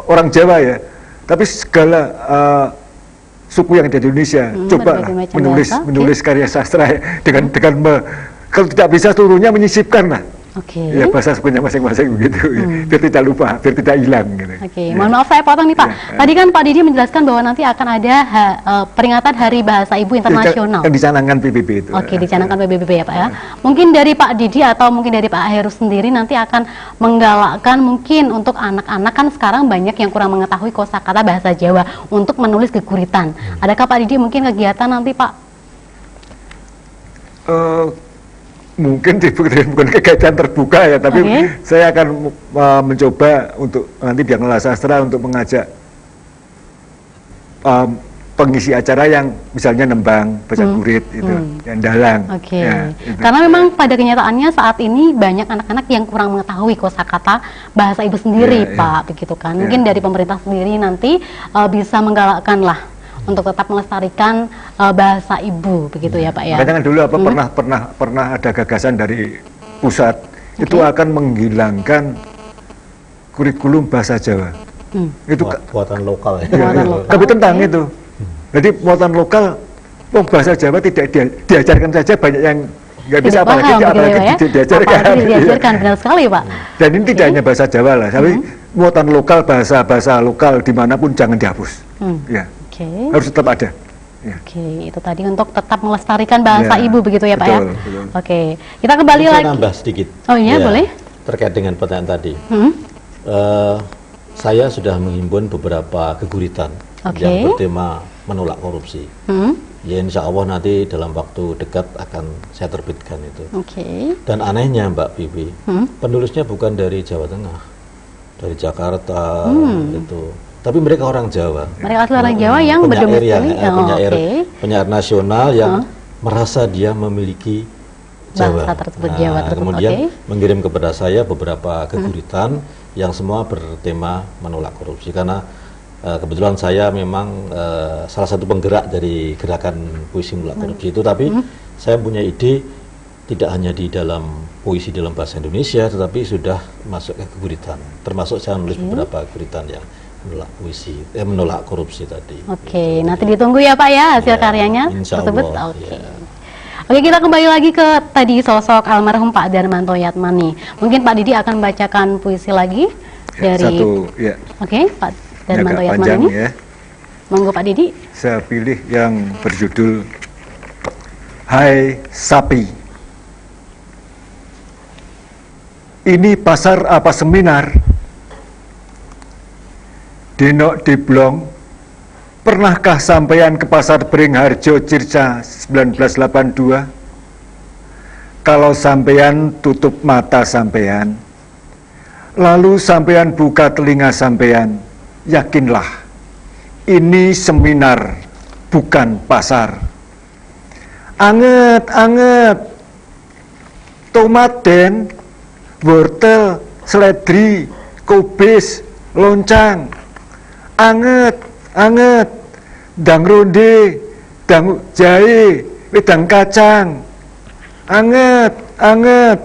orang Jawa ya, tapi segala suku yang ada di Indonesia coba menulis karya sastra ya, dengan kalau tidak bisa seluruhnya menyisipkan lah. Ya bahasa sukunya masing-masing begitu, biar tidak lupa, biar tidak hilang. Gitu. Mohon maaf saya potong nih Pak. Tadi kan Pak Didi menjelaskan bahwa nanti akan ada peringatan Hari Bahasa Ibu Internasional. Yang dicanangkan PBB itu. Dicanangkan PBB ya Pak ya. Mungkin dari Pak Didi atau mungkin dari Pak Heru sendiri nanti akan menggalakkan mungkin untuk anak-anak, kan sekarang banyak yang kurang mengetahui kosakata bahasa Jawa untuk menulis geguritan. Adakah Pak Didi mungkin kegiatan nanti Pak? Mungkin bukan kegiatan terbuka ya, tapi saya akan mencoba untuk nanti di Pengelola Sastra untuk mengajak pengisi acara yang misalnya nembang, baca gurit itu, yang dalang. Ya, itu. Karena memang pada kenyataannya saat ini banyak anak-anak yang kurang mengetahui kosakata bahasa ibu sendiri Pak, begitu kan. Mungkin dari pemerintah sendiri nanti bisa menggalakkan lah untuk tetap melestarikan bahasa ibu, begitu ya Pak ya. Makanya kan dulu pernah ada gagasan dari pusat itu akan menghilangkan kurikulum bahasa Jawa. Itu buatan lokal ya. Tapi tentang itu. Jadi buatan lokal, bahasa Jawa tidak diajarkan saja, banyak yang nggak bisa apalagi diajarkan. Benar sekali Pak. Dan ini tidak hanya bahasa Jawa lah, tapi muatan lokal, bahasa lokal dimanapun jangan dihapus. Ya. Harus tetap ada. Itu tadi untuk tetap melestarikan bahasa ibu begitu ya Pak ya. Kita kembali lagi. Saya nambah sedikit. Oh iya boleh. Terkait dengan pertanyaan tadi. Saya sudah menghimpun beberapa geguritan yang bertema menolak korupsi. Ya insya Allah nanti dalam waktu dekat akan saya terbitkan itu. Oke. Dan anehnya Mbak Bibi, penulisnya bukan dari Jawa Tengah, dari Jakarta itu. Tapi mereka orang Jawa. Mereka asli orang Jawa yang berdomisili. Penyair nasional yang merasa dia memiliki Jawa. Bahasa tersebut Jawa tersebut. Kemudian mengirim kepada saya beberapa keguritan yang semua bertema menolak korupsi. Karena kebetulan saya memang salah satu penggerak dari gerakan puisi menolak korupsi itu. Tapi saya punya ide tidak hanya di dalam puisi dalam bahasa Indonesia, tetapi sudah masuk ke keguritan. Termasuk saya menulis beberapa keguritan yang menolak puisi, menolak korupsi tadi. Oke, nanti ditunggu ya Pak ya hasil karyanya tersebut. Oke. Oke, kita kembali lagi ke tadi sosok almarhum Pak Darmanto Yatmani. Mungkin Pak Didi akan bacakan puisi lagi dari satu, ya. Oke, Pak Darmanto Yatmani panjang, ini. Ya. Monggo Pak Didi. Saya pilih yang berjudul Hai Sapi. Ini pasar apa seminar? Denok Diblong, pernahkah sampean ke pasar Beringharjo Circa 1982? Kalau sampean tutup mata sampean, lalu sampean buka telinga sampean, yakinlah, ini seminar, bukan pasar. Anget, tomat den, wortel, seledri, kubis, loncang. Anget, dang ronde, dang jahe, wedang kacang. Anget.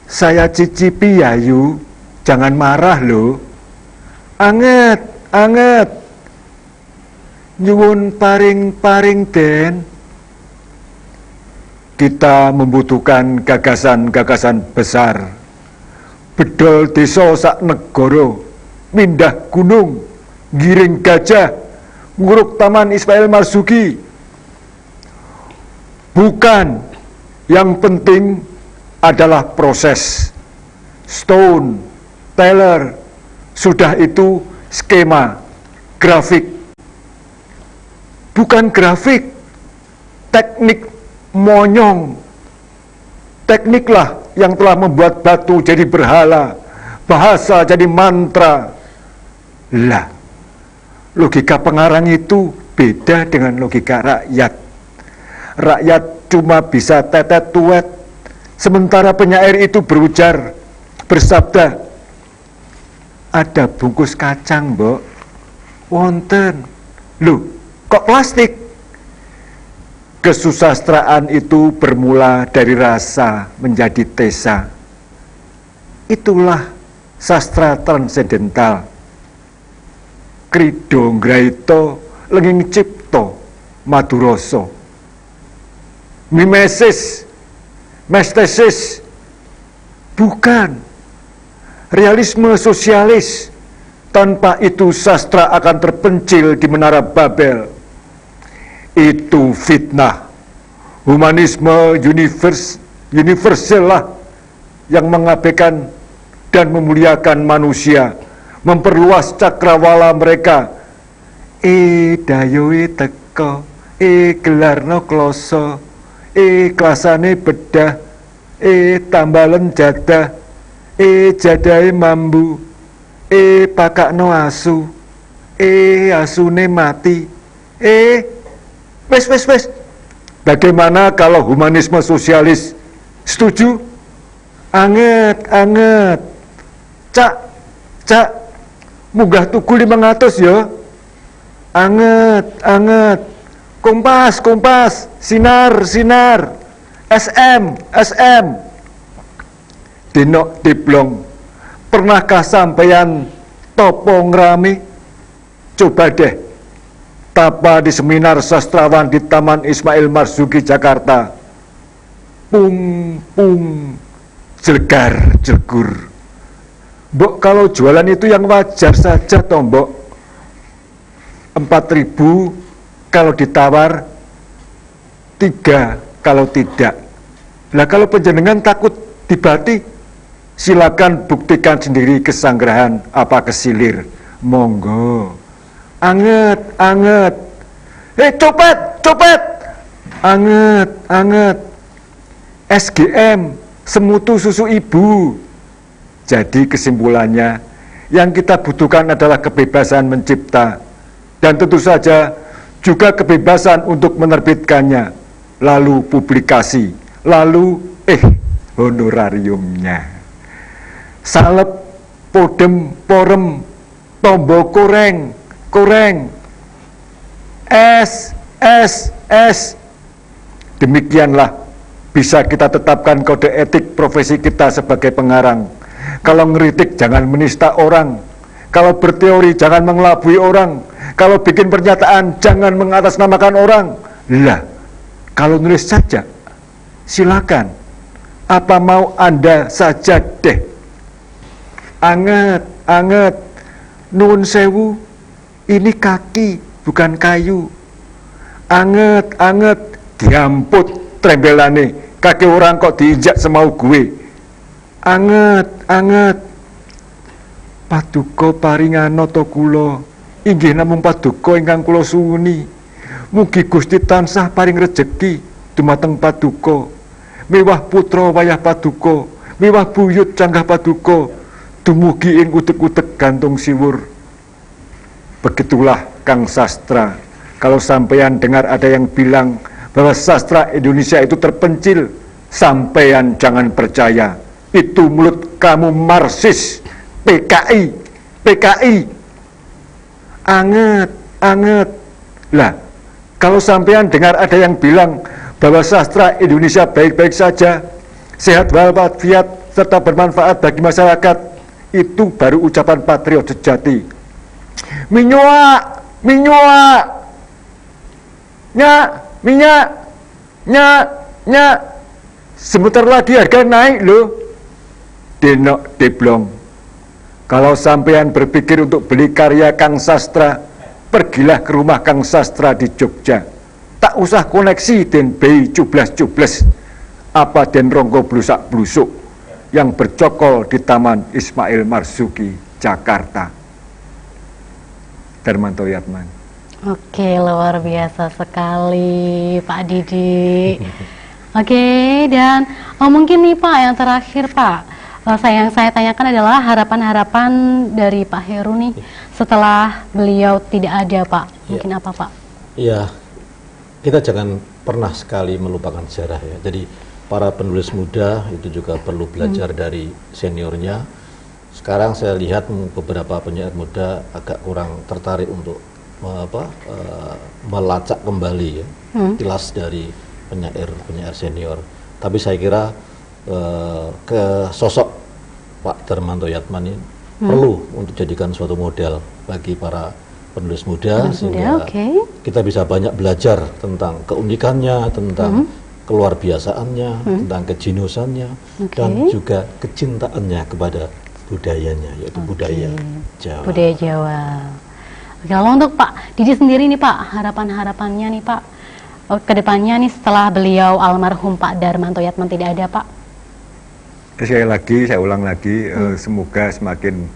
Saya cicipi yayu, jangan marah loh. Anget. Nyuwun paring den. Kita membutuhkan gagasan-gagasan besar. Bedol desa sak negara. Mindah gunung, giring gajah, nguruk Taman Ismail Marzuki. Bukan, yang penting adalah proses. Stone, Taylor, sudah itu skema, grafik. Bukan grafik, teknik monyong. Tekniklah yang telah membuat batu jadi berhala, bahasa jadi mantra. Lah, logika pengarang itu beda dengan logika rakyat. Rakyat cuma bisa tetet tuet, sementara penyair itu bersabda, ada bungkus kacang, Mbok. Wonten. Loh, kok plastik? Kesusastraan itu bermula dari rasa menjadi tesa. Itulah sastra transendental. Krido nggraita lenging cipta madurasa. Mimesis, mestesis, bukan. Realisme sosialis, tanpa itu sastra akan terpencil di menara Babel. Itu fitnah. Humanisme universal lah yang mengabaikan dan memuliakan manusia, memperluas cakrawala mereka. Dayoe teko, gelarno kloso, klasane bedah, tambalen jadah, jadahe mambu, pakakno asu, asune mati, wes. Bagaimana kalau humanisme sosialis? Setuju? Anget. Cak, munggah tuku 500 ya. Anget. Kompas, sinar. SM. Denok Diblong, pernahkah sampeyan topo ngrami? Coba deh, tapa di seminar sastrawan di Taman Ismail Marzuki Jakarta. Pung, jelgur. Mbok, kalau jualan itu yang wajar saja toh, Mbok. 4.000 kalau ditawar, 3 kalau tidak. Lah kalau penjenengan takut dibati, silakan buktikan sendiri kesanggrahan apa kesilir. Monggo. anget, anget. Copet, copet, anget, anget. SGM, semutu susu ibu. Jadi kesimpulannya, yang kita butuhkan adalah kebebasan mencipta. Dan tentu saja juga kebebasan untuk menerbitkannya. Lalu publikasi, lalu honorariumnya. Salep, podem, porem, tombo koreng, koreng. S. Demikianlah bisa kita tetapkan kode etik profesi kita sebagai pengarang. Kalau ngeritik jangan menista orang. Kalau berteori jangan mengelabui orang. Kalau bikin pernyataan jangan mengatasnamakan orang. Lah, kalau nulis saja silakan. Apa mau Anda saja deh. Anget, anget. Nuwun sewu, ini kaki bukan kayu. Anget, anget. Diamput trembelane, kaki orang kok diinjak semau gue. Anget, anget. Paduka paringana to kula, inggih namung paduka ingkang kula suwuni. Mugi Gusti tansah paring rejeki dumateng paduka. Miwah putra wayah paduka, miwah buyut canggah paduka, dumugi ing utek-utek gantung siwur. Begitulah Kang Sastra. Kalau sampeyan dengar ada yang bilang bahwa sastra Indonesia itu terpencil, sampeyan jangan percaya. Itu mulut kamu Marxis, PKI, PKI. Anget, anget. Lah, kalau sampeyan dengar ada yang bilang bahwa sastra Indonesia baik-baik saja, sehat walafiat serta bermanfaat bagi masyarakat, itu baru ucapan patriot sejati. Minyak, minyak, nyak, minyak, nyak, nyak. Sebentar lagi harga naik loh. Denok deblong. Kalau sampean berpikir untuk beli karya Kang Sastra, pergilah ke rumah Kang Sastra di Jogja. Tak usah koneksi den bei cublas-cubles, apa den ronggo blusak-blusuk yang bercokol di Taman Ismail Marzuki, Jakarta. Darmanto Yatman. Oke, luar biasa sekali Pak Didi. Oke, dan mungkin nih Pak, yang terakhir Pak, yang saya tanyakan adalah harapan-harapan dari Pak Heru nih setelah beliau tidak ada Pak. Mungkin apa Pak? Iya, kita jangan pernah sekali melupakan sejarah ya. Jadi para penulis muda itu juga perlu belajar dari seniornya. Sekarang saya lihat beberapa penyair muda agak kurang tertarik untuk melacak kembali ya, kilas dari penyair senior. Tapi saya kira ke sosok Pak Darmanto Yatman ini perlu untuk jadikan suatu model bagi para penulis muda, sehingga kita bisa banyak belajar tentang keunikannya, tentang keluar biasaannya, tentang kejeniusannya, dan juga kecintaannya kepada budayanya, yaitu budaya Jawa. Budaya Jawa. Oke, lalu untuk Pak Didi sendiri nih Pak, harapan-harapannya nih Pak, ke depannya nih setelah beliau almarhum Pak Darmanto Yatman tidak ada Pak? Saya ulang lagi, semoga semakin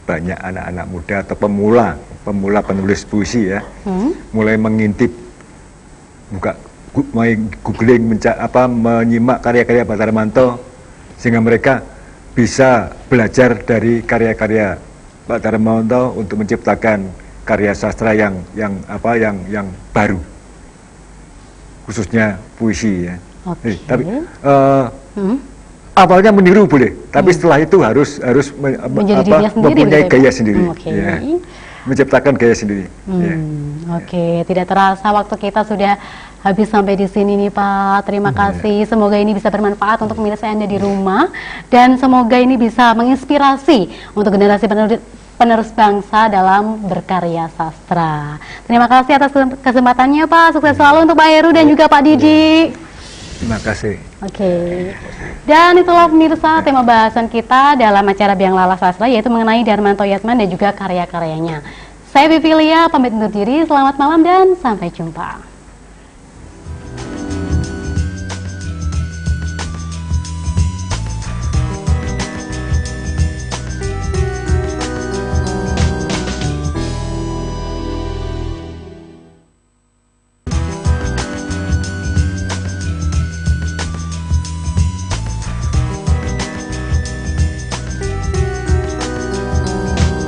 banyak anak-anak muda atau pemula penulis puisi ya, mulai mengintip, mulai googling, menyimak karya-karya Pak Darmanto, sehingga mereka bisa belajar dari karya-karya Pak Darmanto untuk menciptakan karya sastra yang baru, khususnya puisi ya. Tapi awalnya meniru boleh, tapi setelah itu harus mempunyai gaya sendiri, ya. Menciptakan gaya sendiri. Oke, tidak terasa waktu kita sudah habis sampai di sini nih Pak. Terima kasih. Semoga ini bisa bermanfaat untuk pemirsa Anda di rumah, dan semoga ini bisa menginspirasi untuk generasi penerus bangsa dalam berkarya sastra. Terima kasih atas kesempatannya Pak. Sukses selalu untuk Pak Heru dan juga Pak Didi. Terima kasih. Oke. Dan itulah pemirsa tema bahasan kita dalam acara Biang Lala Sastra, yaitu mengenai Darmanto Yatman dan juga karya-karyanya. Saya Vivilia pamit undur diri. Selamat malam dan sampai jumpa.